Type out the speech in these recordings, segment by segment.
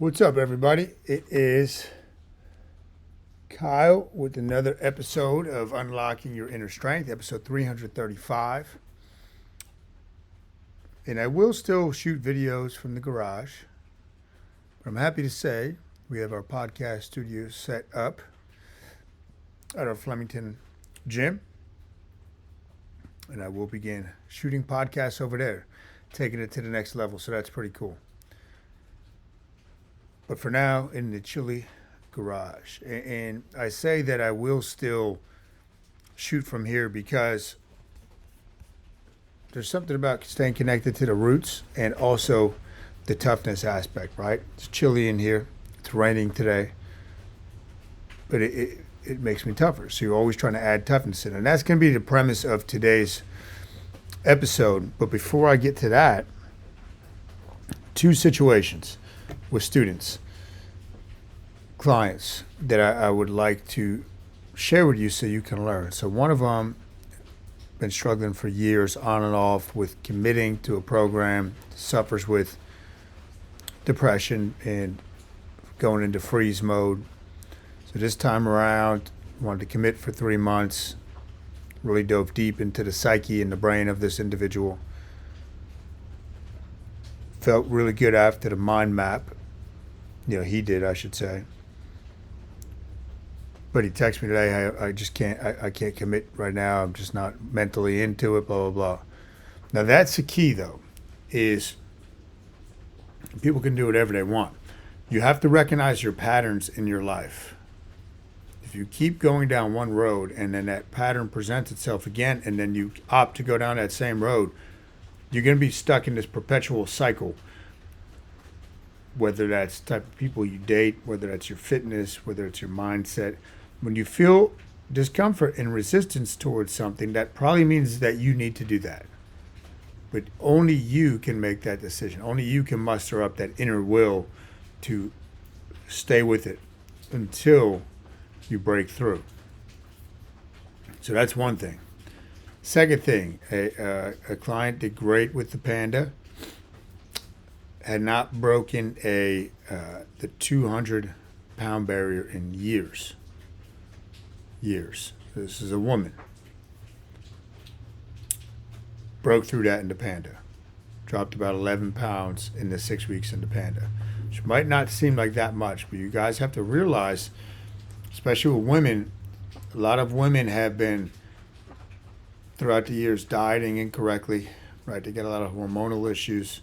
What's up, everybody? It is Kyle with another episode of Unlocking Your Inner Strength, episode 335. And I will still shoot videos from the garage. But I'm happy to say we have our podcast studio set up at our Flemington gym. And I will begin shooting podcasts over there, taking it to the next level. So that's pretty cool. But for now, in the chilly garage. And I say that I will still shoot from here because there's something about staying connected to the roots and also the toughness aspect, right? It's chilly in here. It's raining today. But it makes me tougher. So you're always trying to add toughness in. And that's going to be the premise of today's episode. But before I get to that, two situations with students, clients that I would like to share with you so you can learn. So one of them been struggling for years on and off with committing to a program, suffers with depression and going into freeze mode. So this time around, wanted to commit for 3 months, really dove deep into the psyche and the brain of this individual. Felt really good after the mind map. He did, I should say. But he texted me today, hey, I just can't, I can't commit right now. I'm just not mentally into it, blah, blah, blah. Now that's the key though, is people can do whatever they want. You have to recognize your patterns in your life. If you keep going down one road and then that pattern presents itself again and then you opt to go down that same road, you're going to be stuck in this perpetual cycle. Whether that's the type of people you date, whether that's your fitness, whether it's your mindset. When you feel discomfort and resistance towards something, that probably means that you need to do that. But only you can make that decision. Only you can muster up that inner will to stay with it until you break through. So that's one thing. Second thing, a client did great with the Panda. Had not broken the 200-pound barrier in years. This is a woman. Broke through that in the Panda. Dropped about 11 pounds in the 6 weeks in the Panda. Which might not seem like that much, but you guys have to realize, especially with women, a lot of women have been, throughout the years, dieting incorrectly, right? They get a lot of hormonal issues.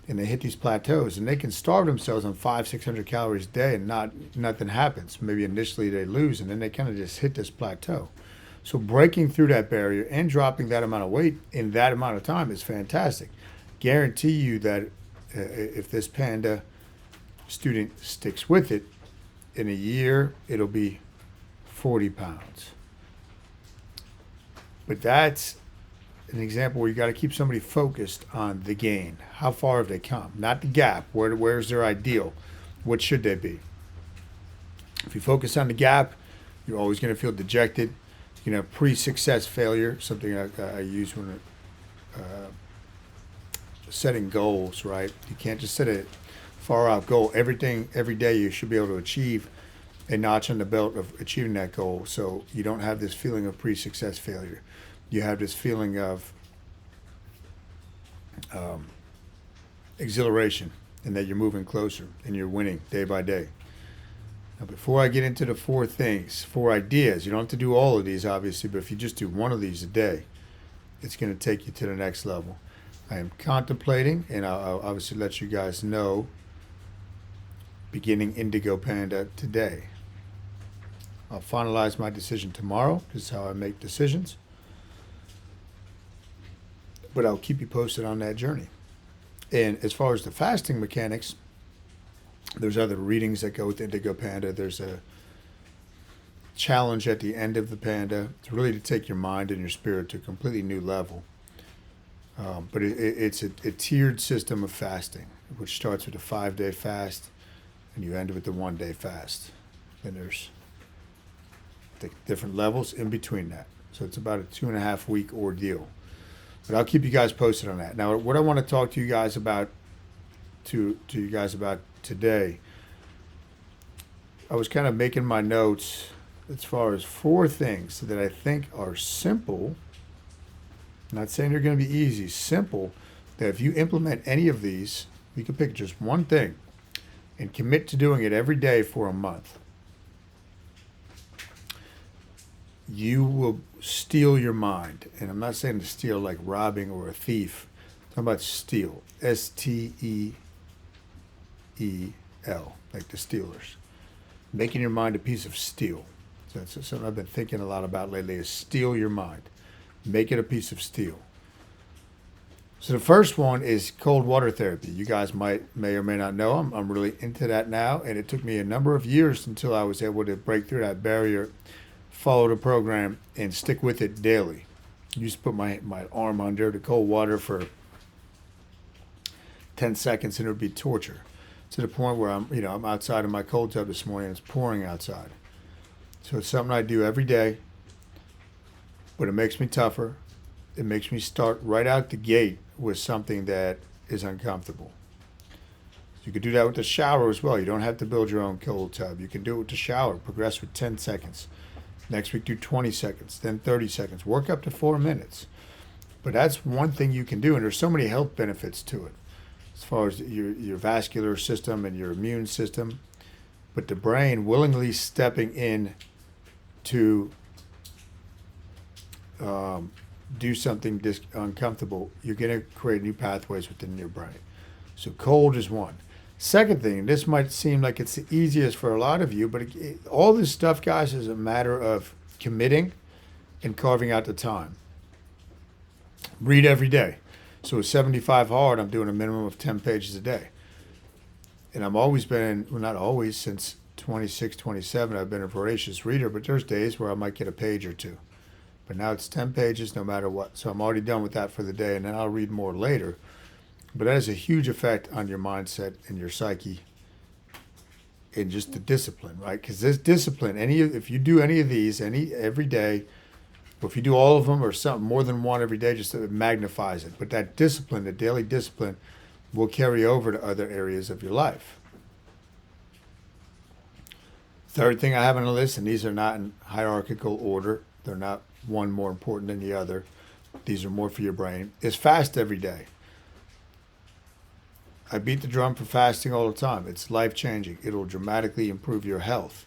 And they hit these plateaus, and they can starve themselves on 500-600 calories a day, and nothing happens. Maybe initially they lose, and then they kind of just hit this plateau. So breaking through that barrier and dropping that amount of weight in that amount of time is fantastic. Guarantee you that if this Panda student sticks with it, in a year it'll be 40 pounds. But that's an example where you got to keep somebody focused on the gain. How far have they come? Not the gap. Where's their ideal? What should they be? If you focus on the gap, you're always going to feel dejected. You're going to have pre-success failure, something I use when setting goals, right? You can't just set a far-out goal. Every day you should be able to achieve a notch on the belt of achieving that goal, so you don't have this feeling of pre-success failure. You have this feeling of exhilaration and that you're moving closer and you're winning day by day. Now, before I get into the four ideas, you don't have to do all of these, obviously, but if you just do one of these a day, it's going to take you to the next level. I am contemplating, and I'll obviously let you guys know, beginning Indigo Panda today. I'll finalize my decision tomorrow. This is how I make decisions. But I'll keep you posted on that journey. And as far as the fasting mechanics, there's other readings that go with Indigo Panda. There's a challenge at the end of the Panda. It's really to take your mind and your spirit to a completely new level. But it's a tiered system of fasting, which starts with a 5-day fast, and you end with the 1-day fast. And there's the different levels in between that. So it's about a 2.5-week ordeal. But I'll keep you guys posted on that. Now, what I want to talk to you guys about to you guys about today. I was kind of making my notes as far as 4 things that I think are simple. Not saying they're going to be easy, simple, that if you implement any of these, you can pick just one thing and commit to doing it every day for a month. You will steal your mind. And I'm not saying to steal like robbing or a thief. I'm talking about steal. Steal, like the Steelers. Making your mind a piece of steel. So that's something I've been thinking a lot about lately, is steal your mind. Make it a piece of steel. So the first one is cold water therapy. You guys may or may not know I'm really into that now, and it took me a number of years until I was able to break through that barrier, follow the program, and stick with it daily. I used to put my arm under the cold water for 10 seconds, and it would be torture, to the point where I'm outside in my cold tub this morning, and it's pouring outside. So it's something I do every day, but it makes me tougher. It makes me start right out the gate with something that is uncomfortable. You could do that with the shower as well. You don't have to build your own cold tub. You can do it with the shower. Progress with 10 seconds. Next week, do 20 seconds, then 30 seconds. Work up to 4 minutes. But that's one thing you can do, and there's so many health benefits to it, as far as your vascular system and your immune system. But the brain willingly stepping in to do something uncomfortable, you're going to create new pathways within your brain. So cold is one. Second thing, this might seem like it's the easiest for a lot of you, but all this stuff, guys, is a matter of committing and carving out the time. Read every day. So with 75 hard, I'm doing a minimum of 10 pages a day. And I've always been, well, not always, since 26, 27, I've been a voracious reader, but there's days where I might get a page or two. But now it's 10 pages no matter what. So I'm already done with that for the day, and then I'll read more later. But that has a huge effect on your mindset and your psyche and just the discipline, right? Because this discipline, if you do any of these every day, or if you do all of them or something, more than one every day, just it magnifies it. But that discipline, the daily discipline, will carry over to other areas of your life. Third thing I have on the list, and these are not in hierarchical order, they're not one more important than the other, these are more for your brain, is fast every day. I beat the drum for fasting all the time. It's life-changing. It'll dramatically improve your health.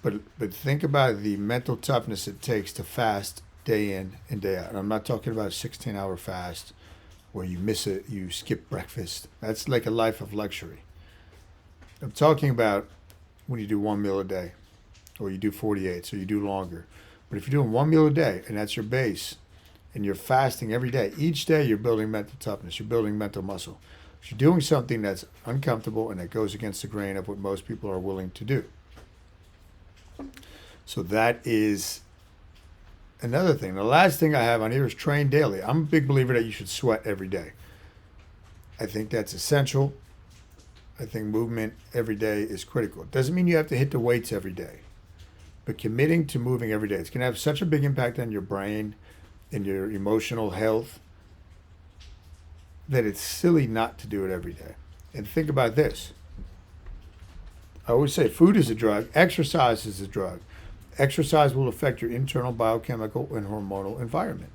But think about the mental toughness it takes to fast day in and day out. And I'm not talking about a 16-hour fast where you skip breakfast. That's like a life of luxury. I'm talking about when you do 1 meal a day, or you do 48, so you do longer. But if you're doing 1 meal a day, and that's your base, and you're fasting every day, each day you're building mental toughness, you're building mental muscle. So you're doing something that's uncomfortable and that goes against the grain of what most people are willing to do. So that is another thing. The last thing I have on here is train daily. I'm a big believer that you should sweat every day. I think that's essential. I think movement every day is critical. It doesn't mean you have to hit the weights every day, but committing to moving every day. It's going to have such a big impact on your brain and your emotional health that it's silly not to do it every day. And think about this. I always say food is a drug, exercise is a drug. Exercise will affect your internal biochemical and hormonal environment.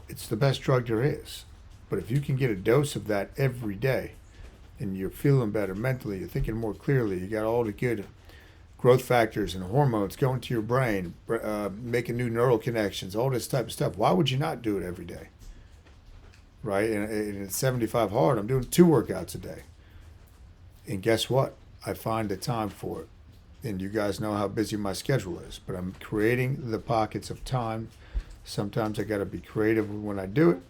It's the best drug there is. But if you can get a dose of that every day, and you're feeling better mentally, you're thinking more clearly, you got all the good growth factors and hormones going to your brain, making new neural connections, all this type of stuff. Why would you not do it every day? Right? And at 75 hard, I'm doing 2 workouts a day. And guess what? I find the time for it. And you guys know how busy my schedule is, but I'm creating the pockets of time. Sometimes I got to be creative when I do it.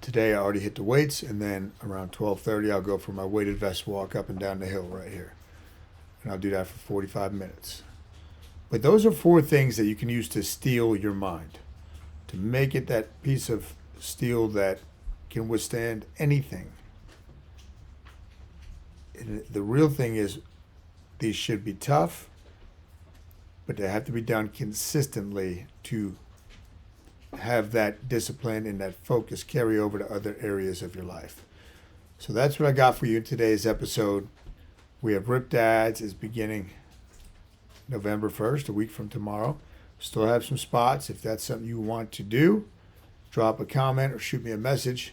Today I already hit the weights, and then around 12:30 I'll go for my weighted vest walk up and down the hill right here. And I'll do that for 45 minutes. But those are 4 things that you can use to steel your mind, to make it that piece of steel that can withstand anything. And the real thing is, these should be tough, but they have to be done consistently to have that discipline and that focus carry over to other areas of your life. So that's what I got for you in today's episode. We have Rip Dads is beginning November 1st, a week from tomorrow. Still have some spots. If that's something you want to do, drop a comment or shoot me a message.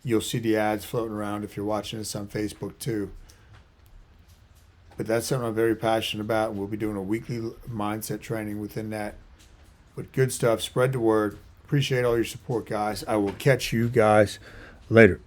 You'll see the ads floating around if you're watching this on Facebook too. But that's something I'm very passionate about. We'll be doing a weekly mindset training within that. But good stuff. Spread the word. Appreciate all your support, guys. I will catch you guys later.